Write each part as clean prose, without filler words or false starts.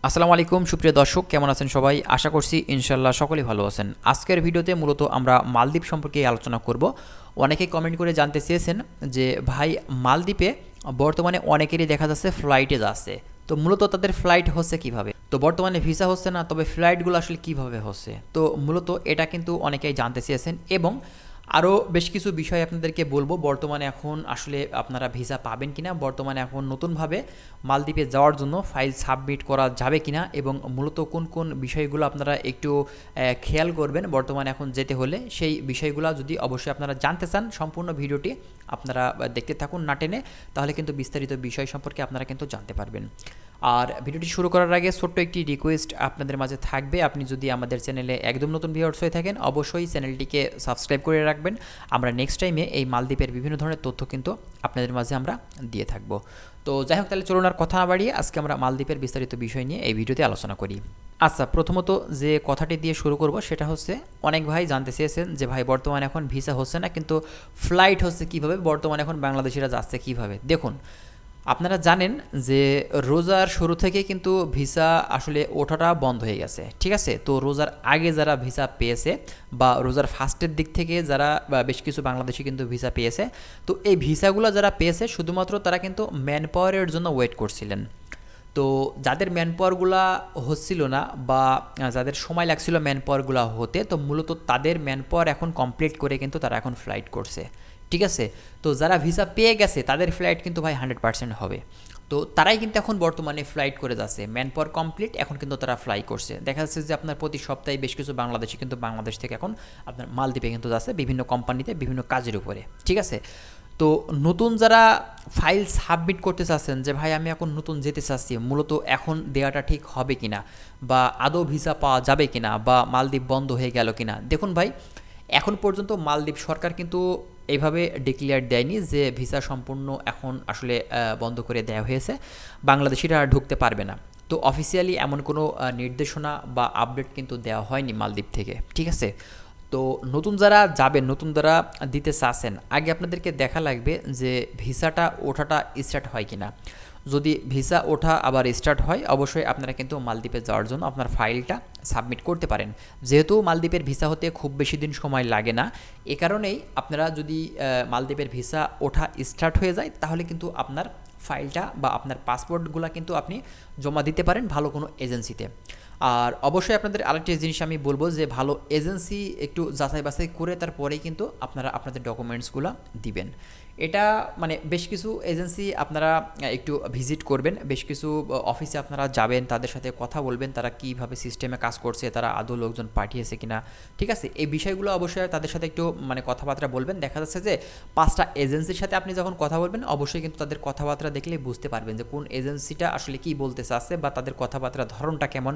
আসসালামু আলাইকুম সুপ্রিয় দর্শক, কেমন আছেন সবাই? আশা করছি ইনশাল্লাহ সকলেই ভালো আছেন। আজকের ভিডিওতে মূলত আমরা মালদ্বীপ সম্পর্কে আলোচনা করব। অনেকেই কমেন্ট করে জানতে চেয়েছেন যে ভাই, মালদ্বীপে বর্তমানে অনেকেরই দেখা যাচ্ছে ফ্লাইটে যাচ্ছে, তো মূলত তাদের ফ্লাইট হচ্ছে কিভাবে? তো বর্তমানে ভিসা হচ্ছে না, তবে ফ্লাইটগুলো আসলে কিভাবে হচ্ছে? তো মূলত এটা কিন্তু অনেকেই জানতে চেয়েছেন এবং আরও বেশ কিছু বিষয় আপনাদেরকে বলবো। বর্তমানে এখন আসলে আপনারা ভিসা পাবেন কিনা, বর্তমানে এখন নতুনভাবে মালদ্বীপে যাওয়ার জন্য ফাইল সাবমিট করা যাবে কিনা এবং মূলত কোন কোন বিষয়গুলো আপনারা একটু খেয়াল করবেন বর্তমানে এখন যেতে হলে, সেই বিষয়গুলো যদি অবশ্যই আপনারা জানতে চান, সম্পূর্ণ ভিডিওটি আপনারা দেখতে থাকুন না টেনে, তাহলে কিন্তু বিস্তারিত বিষয় সম্পর্কে আপনারা কিন্তু জানতে পারবেন। আর ভিডিওটি শুরু করার আগে ছোট্ট একটি রিকোয়েস্ট আপনাদের মাঝে থাকবে। আপনি যদি আমাদের চ্যানেলে একদম নতুন ভিউয়ার্স হয়ে থাকেন, অবশ্যই চ্যানেলটিকে সাবস্ক্রাইব করে রাখবেন। আমরা নেক্সট টাইমে এই মালদ্বীপের বিভিন্ন ধরনের তথ্য কিন্তু আপনাদের মাঝে আমরা দিয়ে থাকব। তো যাই হোক, তাহলে চলুন আর কথা না বাড়িয়ে আজকে আমরা মালদ্বীপের বিস্তারিত বিষয় নিয়ে এই ভিডিওতে আলোচনা করি। আচ্ছা, প্রথমত যে কথাটি দিয়ে শুরু করব সেটা হচ্ছে, অনেক ভাই জানতে চেয়েছেন যে ভাই, বর্তমানে এখন ভিসা হচ্ছে না, কিন্তু ফ্লাইট হচ্ছে কিভাবে, বর্তমানে এখন বাংলাদেশিরা যাচ্ছে কিভাবে? দেখুন, আপনারা জানেন যে রোজার শুরু থেকে কিন্তু ভিসা আসলে ওঠাটা বন্ধ হয়ে গেছে, ঠিক আছে? তো রোজার আগে যারা ভিসা পেয়েছে বা রোজার ফার্স্টের দিক থেকে যারা বেশ কিছু বাংলাদেশি কিন্তু ভিসা পেয়েছে, তো এই ভিসাগুলো যারা পেয়েছে শুধুমাত্র তারা কিন্তু ম্যান পাওয়ারের জন্য ওয়েট করছিলেন। তো যাদের ম্যান পাওয়ারগুলা হচ্ছিল না বা যাদের সময় লাগছিল ম্যান পাওয়ারগুলো হতে, তো মূলত তাদের ম্যান পাওয়ার এখন কমপ্লিট করে কিন্তু তারা এখন ফ্লাইট করছে, ঠিক আছে? তো যারা ভিসা পেয়ে গেছে তাদের ফ্লাইট কিন্তু ভাই 100% হবে। তো তারাই কিন্তু এখন বর্তমানে ফ্লাইট করে যাচ্ছে, ম্যান পাওয়ার কমপ্লিট, এখন কিন্তু তারা ফ্লাই করছে। দেখা যাচ্ছে যে আপনার প্রতি সপ্তাহে বেশ কিছু বাংলাদেশি কিন্তু বাংলাদেশ থেকে এখন আপনার মালদ্বীপে কিন্তু যাচ্ছে বিভিন্ন কোম্পানিতে বিভিন্ন কাজের উপরে, ঠিক আছে? তো নতুন যারা ফাইল সাবমিট করতে চাচ্ছেন যে ভাই, আমি এখন নতুন যেতে চাচ্ছি, মূলত এখন দেওয়াটা ঠিক হবে কিনা, বা আদৌ ভিসা পাওয়া যাবে কিনা, বা মালদ্বীপ বন্ধ হয়ে গেল কিনা। দেখুন ভাই, এখন পর্যন্ত মালদ্বীপ সরকার কিন্তু এইভাবে ডিক্লেয়ার দেয়নি যে ভিসা সম্পূর্ণ এখন আসলে বন্ধ করে দেওয়া হয়েছে, বাংলাদেশিরা আর ঢুকতে পারবে না। তো অফিসিয়ালি এমন কোনো নির্দেশনা বা আপডেট কিন্তু দেওয়া হয়নি মালদ্বীপ থেকে, ঠিক আছে? তো নতুন যারা যাবেন, নতুন যারা দিতে চাচ্ছেন, আগে আপনাদেরকে দেখা লাগবে যে ভিসাটা ওঠাটা স্টার্ট হয় কিনা। যদি ভিসা ওঠা আবার স্টার্ট হয়, অবশ্যই আপনারা কিন্তু মালদ্বীপে যাওয়ার জন্য আপনার ফাইলটা সাবমিট করতে পারেন। যেহেতু মালদ্বীপের ভিসা হতে খুব বেশি দিন সময় লাগে না, এ কারণেই আপনারা যদি মালদ্বীপের ভিসা ওঠা স্টার্ট হয়ে যায়, তাহলে কিন্তু আপনার ফাইলটা বা আপনার পাসপোর্টগুলো কিন্তু আপনি জমা দিতে পারেন ভালো কোনো এজেন্সিতে। আর অবশ্যই আপনাদের আরেকটি জিনিস আমি বলবো যে ভালো এজেন্সি একটু যাচাই বাছাই করে তারপরেই কিন্তু আপনারা আপনাদের ডকুমেন্টসগুলো দিবেন। এটা মানে বেশ কিছু এজেন্সি আপনারা একটু ভিজিট করবেন, বেশ কিছু অফিসে আপনারা যাবেন, তাদের সাথে কথা বলবেন তারা কীভাবে সিস্টেমে কাজ করছে, তারা আদৌ লোকজন পাঠিয়েছে কিনা, ঠিক আছে? এই বিষয়গুলো অবশ্যই তাদের সাথে একটু মানে কথাবার্তা বলবেন। দেখা যাচ্ছে যে 5টা এজেন্সির সাথে আপনি যখন কথা বলবেন, অবশ্যই কিন্তু তাদের কথাবার্তা দেখলে বুঝতে পারবেন যে কোন এজেন্সিটা আসলে কী বলতে চাচ্ছে, বা তাদের কথাবার্তার ধরনটা কেমন,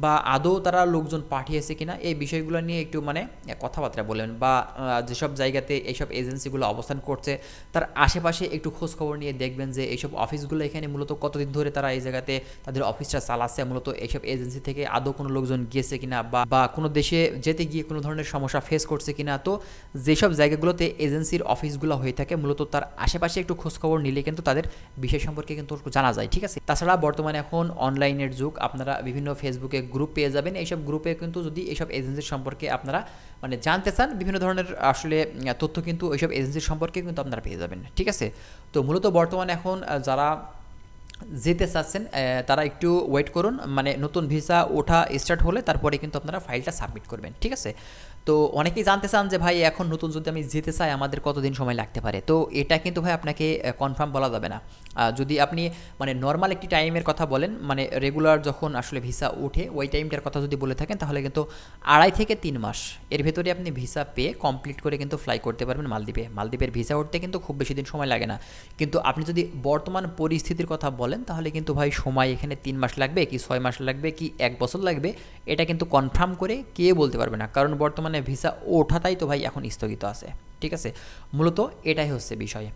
বা আদৌ তারা লোকজন পাঠিয়েছে কিনা, এই বিষয়গুলো নিয়ে একটু মানে কথাবার্তা বলেন। বা যেসব জায়গাতে এইসব এজেন্সিগুলো অবস্থান করছে তার আশেপাশে একটু খোঁজ খবর নিয়ে দেখবেন যে এইসব অফিসগুলো এখানে মূলত কতদিন ধরে তারা এই জায়গাতে তাদের অফিসটা চালাচ্ছে, মূলত এইসব এজেন্সি থেকে আদৌ কোনো লোকজন গিয়েছে কিনা, বা কোনো দেশে যেতে গিয়ে কোনো ধরনের সমস্যা ফেস করছে কিনা। তো যেসব জায়গাগুলোতে এজেন্সির অফিসগুলো হয়ে থাকে, মূলত তার আশেপাশে একটু খোঁজ খবর নিলে কিন্তু তাদের বিষয় সম্পর্কে কিন্তু জানা যায়, ঠিক আছে? তাছাড়া বর্তমানে এখন অনলাইনের যুগ, আপনারা বিভিন্ন ফেসবুকে গ্রুপ পেয়ে যাবেন। এইসব গ্রুপে কিন্তু যদি এইসব এজেন্সির সম্পর্কে আপনারা মানে জানতে চান, বিভিন্ন ধরনের আসলে তথ্য কিন্তু এইসব এজেন্সির সম্পর্কে কিন্তু আপনারা পেয়ে যাবেন, ঠিক আছে? তো মূলত বর্তমানে এখন যারা যেতে চাচ্ছেন তারা একটু ওয়েট করুন, মানে নতুন ভিসা ওঠা স্টার্ট হলে তারপরে কিন্তু আপনারা ফাইলটা সাবমিট করবেন, ঠিক আছে? তো অনেকেই জানতে চান যে ভাই, এখন নতুন যদি আমি যেতে চাই আমাদের কতদিন সময় লাগতে পারে? তো এটা কিন্তু ভাই আপনাকে কনফার্ম বলা যাবে না। যদি আপনি মানে নর্মাল একটি টাইমের কথা বলেন, মানে রেগুলার যখন আসলে ভিসা ওঠে ওই টাইমটার কথা যদি বলে থাকেন, তাহলে কিন্তু 2.5 থেকে 3 মাস এর ভেতরে আপনি ভিসা পেয়ে কমপ্লিট করে কিন্তু ফ্লাই করতে পারবেন মালদ্বীপে। মালদ্বীপের ভিসা উঠতে কিন্তু খুব বেশি দিন সময় লাগে না। কিন্তু আপনি যদি বর্তমান পরিস্থিতির কথা বলেন, তাহলে কিন্তু ভাই সময় এখানে 3 মাস লাগবে কি 6 মাস লাগবে কি 1 বছর লাগবে, এটা কিন্তু কনফার্ম করে কেউ বলতে পারবে না, কারণ বর্তমানে ভিসা ওঠাটাই তো ভাই এখন স্থগিত আছে, ঠিক আছে? মূলত এটাই হচ্ছে বিষয়।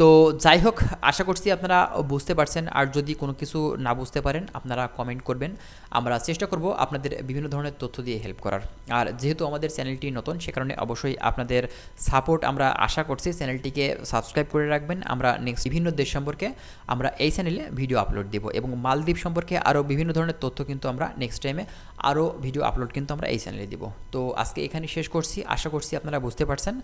তো যাই হোক, আশা করছি আপনারা বুঝতে পারছেন। আর যদি কোনো কিছু না বুঝতে পারেন আপনারা কমেন্ট করবেন, আমরা চেষ্টা করব আপনাদের বিভিন্ন ধরনের তথ্য দিয়ে হেল্প করার। আর যেহেতু আমাদের চ্যানেলটি নতুন, সে কারণে অবশ্যই আপনাদের সাপোর্ট আমরা আশা করছি। চ্যানেলটিকে সাবস্ক্রাইব করে রাখবেন। আমরা নেক্সট বিভিন্ন দেশ সম্পর্কে আমরা এই চ্যানেলে ভিডিও আপলোড দেব, এবং মালদ্বীপ সম্পর্কে আরও বিভিন্ন ধরনের তথ্য কিন্তু আমরা নেক্সট টাইমে আরও ভিডিও আপলোড কিন্তু আমরা এই চ্যানেলে দিব। তো আজকে এখানে শেষ করছি, আশা করছি আপনারা বুঝতে পারছেন।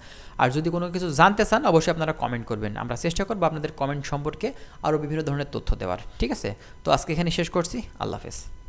আর যদি কোনো কিছু জানতে চান অবশ্যই আপনারা কমেন্ট করবেন, আমরা চেষ্টা করবো আপনাদের কমেন্ট সম্পর্কে আরও বিভিন্ন ধরনের তথ্য দেওয়ার। ঠিক আছে, তো আজকে এখানে শেষ করছি। আল্লাহ হাফেজ।